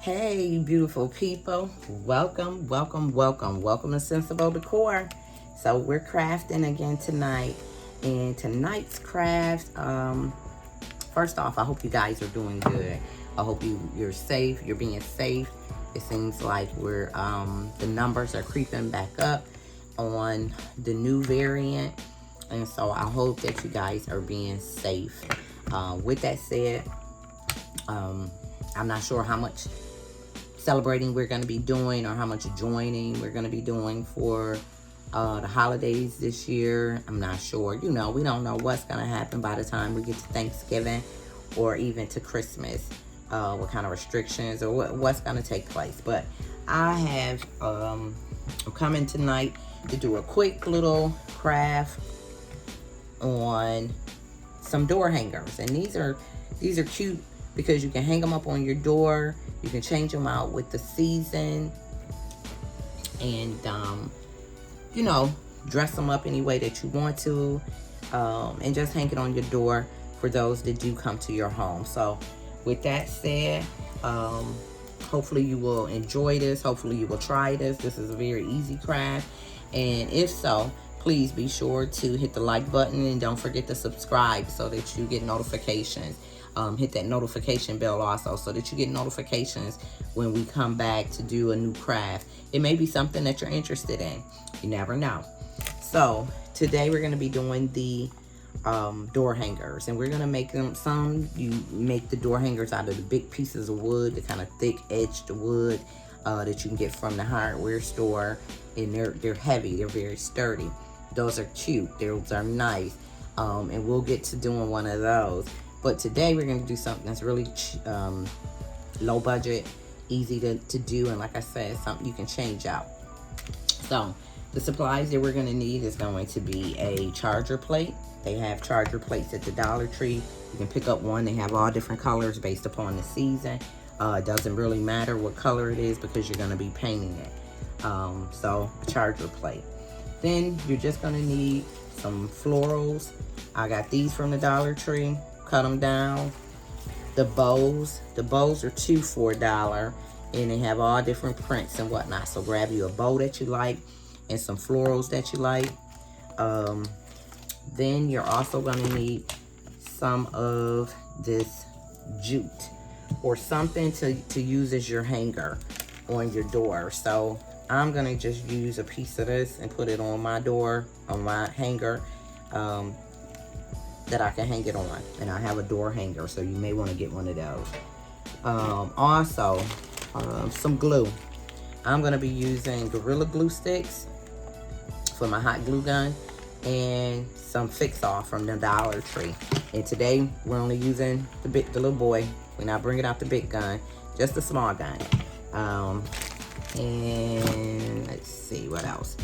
Hey, you beautiful people. Welcome, welcome, welcome. Welcome to Sensible Decor. So we're crafting again tonight. And tonight's craft, first off, I hope you guys are doing good. I hope you're safe, you're being safe. It seems like the numbers are creeping back up on the new variant. And so I hope that you guys are being safe. With that said, I'm not sure how much celebrating we're going to be doing or how much joining we're going to be doing for the holidays this year. I'm not sure. You know, we don't know what's going to happen by the time we get to Thanksgiving or even to Christmas. What kind of restrictions or what's going to take place. But I have, I'm coming tonight to do a quick little craft on some door hangers. And these are cute because you can hang them up on your door. You can change them out with the season. And, you know, dress them up any way that you want to. And just hang it on your door for those that do come to your home. So, with that said, hopefully you will enjoy this. Hopefully you will try this. This is a very easy craft. And if so, please be sure to hit the like button and don't forget to subscribe so that you get notifications. Hit that notification bell also so that you get notifications when we come back to do a new craft. It may be something that you're interested in. You never know. So today we're going to be doing the door hangers, and we're going to make them. You make the door hangers out of the big pieces of wood, the kind of thick edged wood that you can get from the hardware store, and they're heavy, they're very sturdy. Those are cute, those are nice, and we'll get to doing one of those. But today we're going to do something that's really low budget, easy to do, and like I said, something you can change out. So the supplies that we're going to need is going to be a charger plate. They have charger plates at the Dollar Tree. You can pick up one. They have all different colors based upon the season. It doesn't really matter what color it is because you're going to be painting it. So a charger plate. Then you're just going to need some florals. I got these from the Dollar Tree. Cut them down. The bows are two for $1, and they have all different prints and whatnot. So grab you a bow that you like and some florals that you like. Then you're also going to need some of this jute or something to use as your hanger on your door. So I'm going to just use a piece of this and put it on my door, on my hanger, that I can hang it on. And I have a door hanger, so you may want to get one of those. Also, some glue. I'm going to be using Gorilla Glue sticks for my hot glue gun, and some Fix-Off from the Dollar Tree. And today we're only using the little boy. We're not bringing out the big gun, just the small gun. And let's see what else.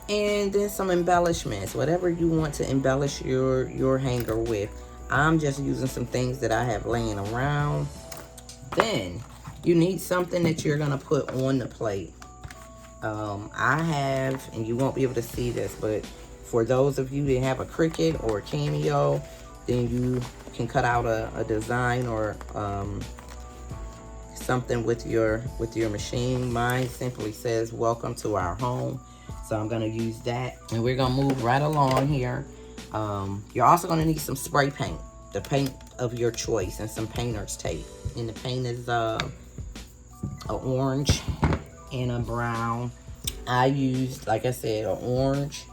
And then some embellishments, whatever you want to embellish your hanger with. I'm just using some things that I have laying around. Then you need something that you're gonna put on the plate. I have, and you won't be able to see this, but for those of you that have a Cricut or a Cameo, then you can cut out a design or something with your machine. Mine simply says "Welcome to our home," so I'm gonna use that, and we're gonna move right along here. You're also gonna need some spray paint, the paint of your choice, and some painter's tape. And the paint is a orange and a brown. I used, like I said, an orange,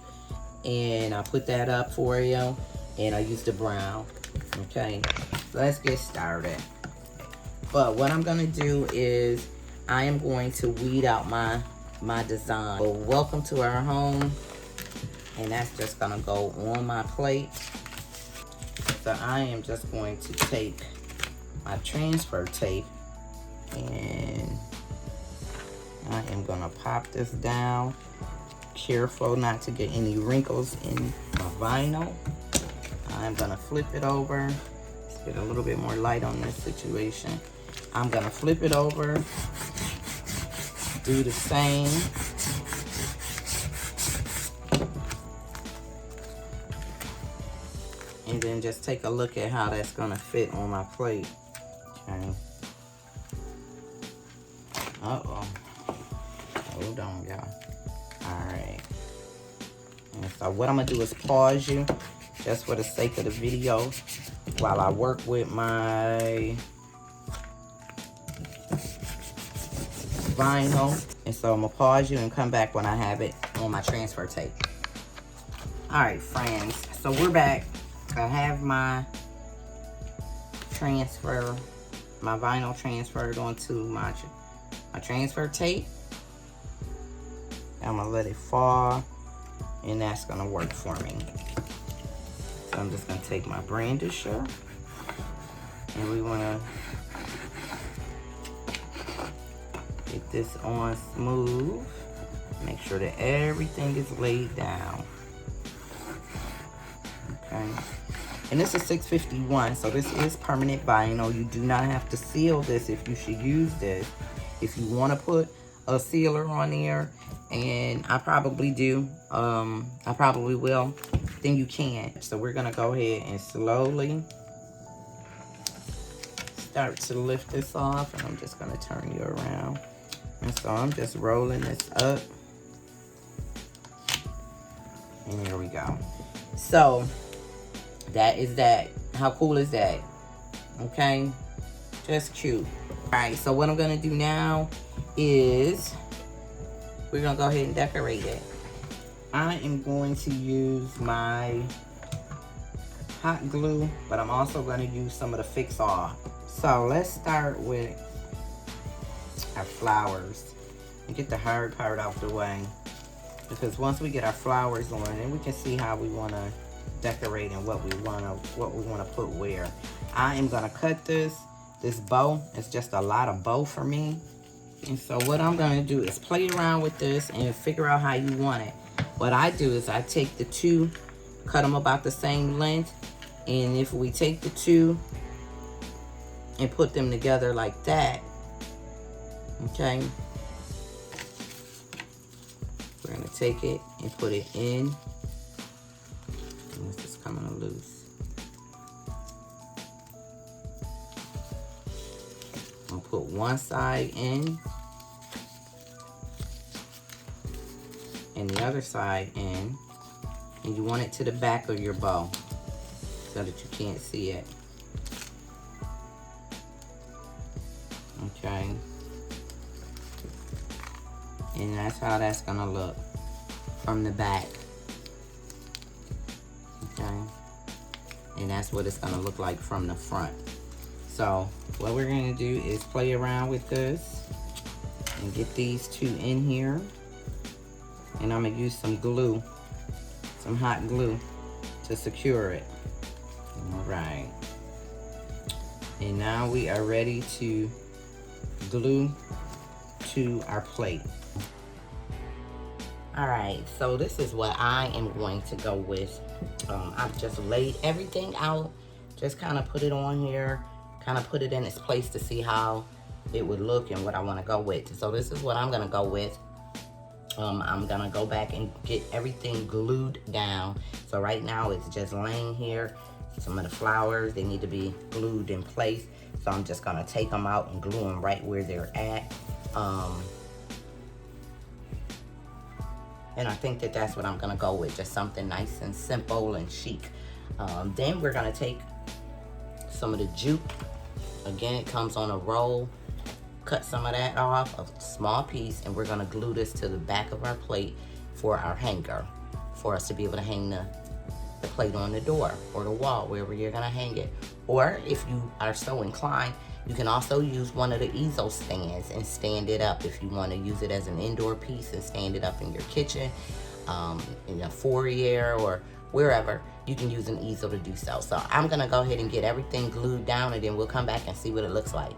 and I put that up for you, and I used the brown. Okay, so let's get started. But what I'm gonna do is I am going to weed out my design. So welcome to our home, and that's just gonna go on my plate. So I am just going to take my transfer tape, and I am gonna pop this down. Careful not to get any wrinkles in my vinyl. I'm gonna flip it over. Let's get a little bit more light on this situation. I'm gonna flip it over, do the same. And then just take a look at how that's gonna fit on my plate. Okay. Uh-oh. Hold on, y'all. All right. And so what I'm going to do is pause you just for the sake of the video while I work with my vinyl. And so I'm going to pause you and come back when I have it on my transfer tape. All right, friends. So we're back. I have my vinyl transferred onto my transfer tape. I'm gonna let it fall, and that's gonna work for me. So I'm just gonna take my brandisher, and we wanna get this on smooth. Make sure that everything is laid down. Okay. And this is 651, so this is permanent vinyl. You do not have to seal this if you should use this. If you want to put a sealer on there, and I probably do, I probably will, then you can. So we're going to go ahead and slowly start to lift this off, and I'm just going to turn you around. And so I'm just rolling this up. And here we go. So that is that. How cool is that? Okay, just cute. All right, so what I'm gonna do now is we're gonna go ahead and decorate it. I am going to use my hot glue, but I'm also gonna use some of the Fix All. So let's start with our flowers and get the hard part out the way, because once we get our flowers on, then we can see how we want to decorate and what we want to put where. I am going to cut this bow. It's just a lot of bow for me, and so what I'm going to do is play around with this and figure out how you want it. What I do is I take the two, cut them about the same length, and if we take the two and put them together like that, okay, we're going to take it and put it in. And this is coming loose. I'll put one side in and the other side in. And you want it to the back of your bow so that you can't see it. Okay. And that's how that's gonna look from the back. Okay. And that's what it's gonna look like from the front. So what we're gonna do is play around with this and get these two in here. And I'm gonna use some glue, some hot glue to secure it. All right. And now we are ready to glue to our plate. All right, so this is what I am going to go with. I've just laid everything out, just kind of put it on here, kind of put it in its place to see how it would look and what I want to go with. So this is what I'm going to go with. I'm going to go back and get everything glued down. So right now it's just laying here. Some of the flowers, they need to be glued in place. So I'm just going to take them out and glue them right where they're at. And I think that that's what I'm gonna go with, just something nice and simple and chic. Then we're gonna take some of the jute. Again, it comes on a roll. Cut some of that off, a small piece, and we're gonna glue this to the back of our plate for our hanger, for us to be able to hang the plate on the door or the wall, wherever you're gonna hang it. Or if you are so inclined, you can also use one of the easel stands and stand it up if you want to use it as an indoor piece and stand it up in your kitchen, in a foyer or wherever. You can use an easel to do so. So I'm going to go ahead and get everything glued down, and then we'll come back and see what it looks like.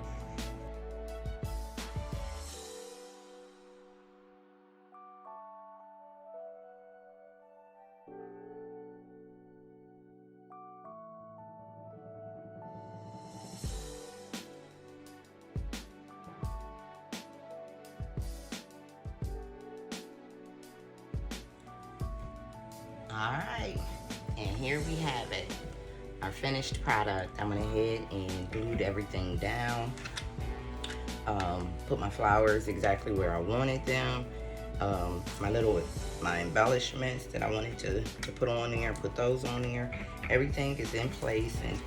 All right, and here we have it, our finished product. I went ahead and glued everything down. Put my flowers exactly where I wanted them. My embellishments that I wanted to put on there, put those on there. Everything is in place and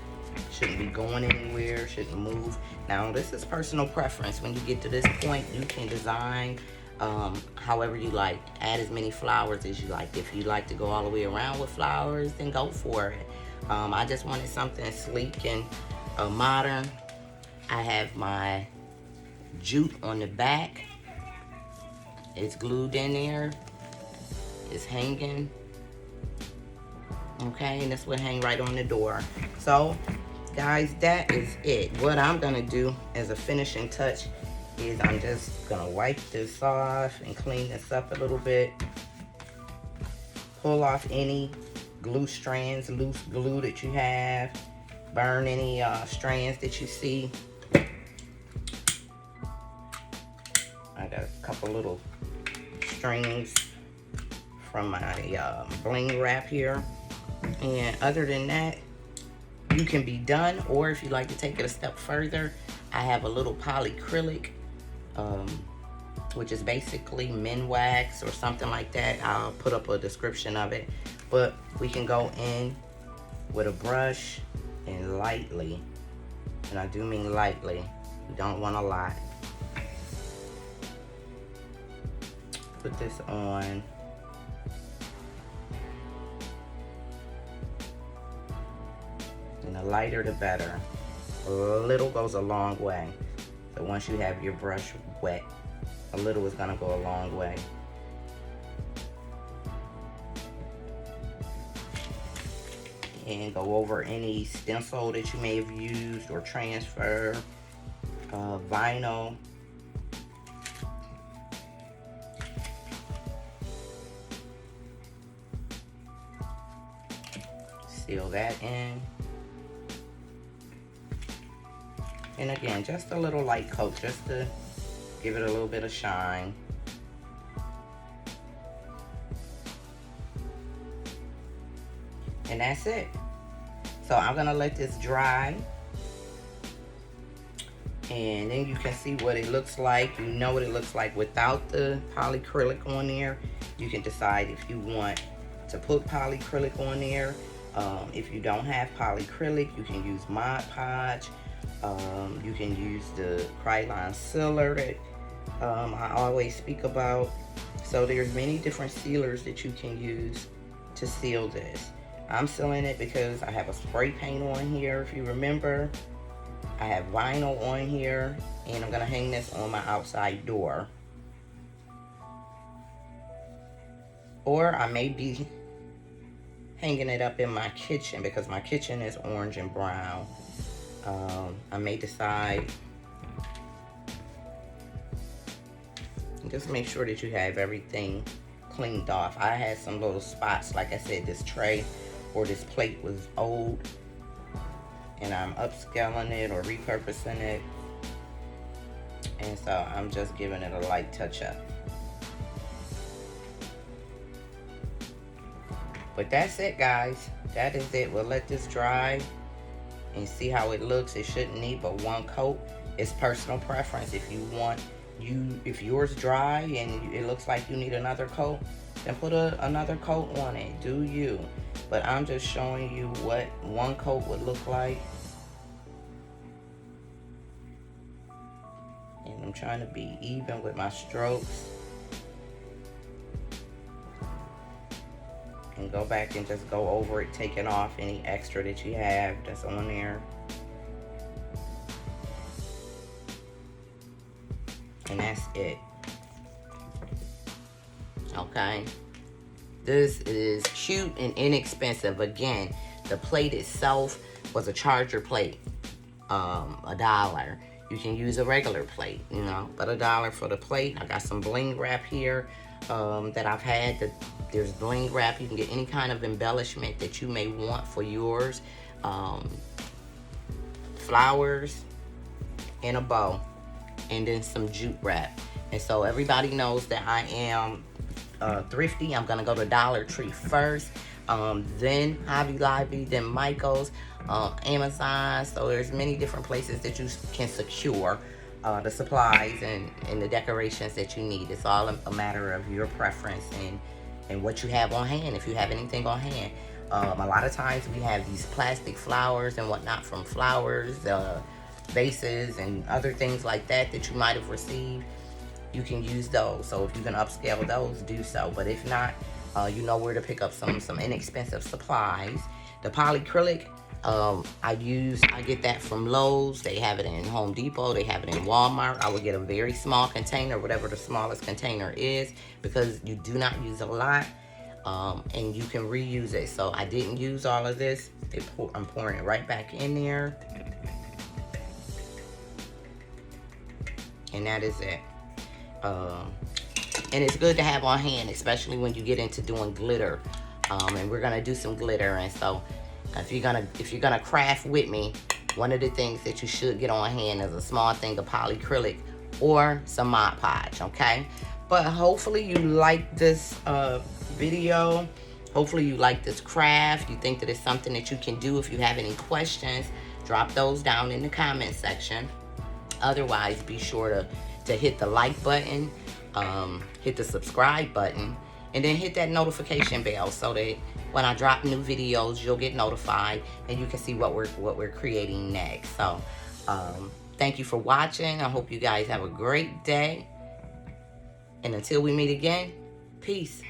shouldn't be going anywhere, shouldn't move. Now, this is personal preference. When you get to this point, you can design however you like. Add as many flowers as you like. If you like to go all the way around with flowers, then go for it. I just wanted something sleek and modern. I have my jute on the back. It's glued in there. It's hanging. Okay, and this will hang right on the door. So, guys, that is it. What I'm gonna do as a finishing touch is I'm just gonna wipe this off and clean this up a little bit. Pull off any glue strands, loose glue that you have. Burn any strands that you see. I got a couple little strings from my bling wrap here. And other than that, you can be done. Or if you like to take it a step further, I have a little polycrylic, which is basically men wax or something like that. I'll put up a description of it. But we can go in with a brush and lightly, and I do mean lightly, you don't want a lot. Put this on. And the lighter the better. A little goes a long way. So once you have your brush wet, a little is gonna go a long way. And go over any stencil that you may have used or transfer, vinyl. Seal that in. And again, just a little light coat, just to give it a little bit of shine. And that's it. So I'm gonna let this dry. And then you can see what it looks like. You know what it looks like without the polycrylic on there. You can decide if you want to put polycrylic on there. If you don't have polycrylic, you can use Mod Podge. You can use the Krylon sealer that I always speak about. So there's many different sealers that you can use to seal this. I'm sealing it because I have a spray paint on here, if you remember. I have vinyl on here, and I'm gonna hang this on my outside door. Or I may be hanging it up in my kitchen because my kitchen is orange and brown. I may decide. Just make sure that you have everything cleaned off. I had some little spots. Like I said, this tray or this plate was old, and I'm upscaling it or repurposing it. And so I'm just giving it a light touch up. But that's it, guys. That is it. We'll let this dry and see how it looks. It shouldn't need but one coat. It's personal preference. If you want, if yours dry and it looks like you need another coat, then put another coat on it. Do you? But I'm just showing you what one coat would look like. And I'm trying to be even with my strokes. And go back and just go over it, taking off any extra that you have that's on there. And that's it. Okay. This is cute and inexpensive. Again, the plate itself was a charger plate, $1. You can use a regular plate, you know, but $1 for the plate. I got some bling wrap here that I've had. There's bling wrap. You can get any kind of embellishment that you may want for yours. Flowers and a bow, and then some jute wrap. And so everybody knows that I am thrifty. I'm gonna go to Dollar Tree first, then Hobby Lobby, then Michael's, Amazon. So there's many different places that you can secure the supplies and the decorations that you need. It's all a matter of your preference and what you have on hand, if you have anything on hand. A lot of times we have these plastic flowers and whatnot from flowers, vases, and other things like that that you might have received. You can use those. So if you can upscale those, do so. But if not, you know where to pick up some inexpensive supplies. The polycrylic, I get that from Lowe's. They have it in Home Depot. They have it in Walmart. I would get a very small container, whatever the smallest container is, because you do not use a lot, and you can reuse it. So I didn't use all of this. I'm pouring it right back in there, and that is it. And it's good to have on hand, especially when you get into doing glitter. And we're gonna do some glitter, and so if you're gonna craft with me, one of the things that you should get on hand is a small thing of polycrylic or some Mod Podge, okay? But hopefully you like this video. Hopefully you like this craft. You think that it's something that you can do. If you have any questions, drop those down in the comment section. Otherwise, be sure to hit the like button, hit the subscribe button, and then hit that notification bell so that when I drop new videos, you'll get notified and you can see what we're creating next. So thank you for watching. I hope you guys have a great day. And until we meet again, peace.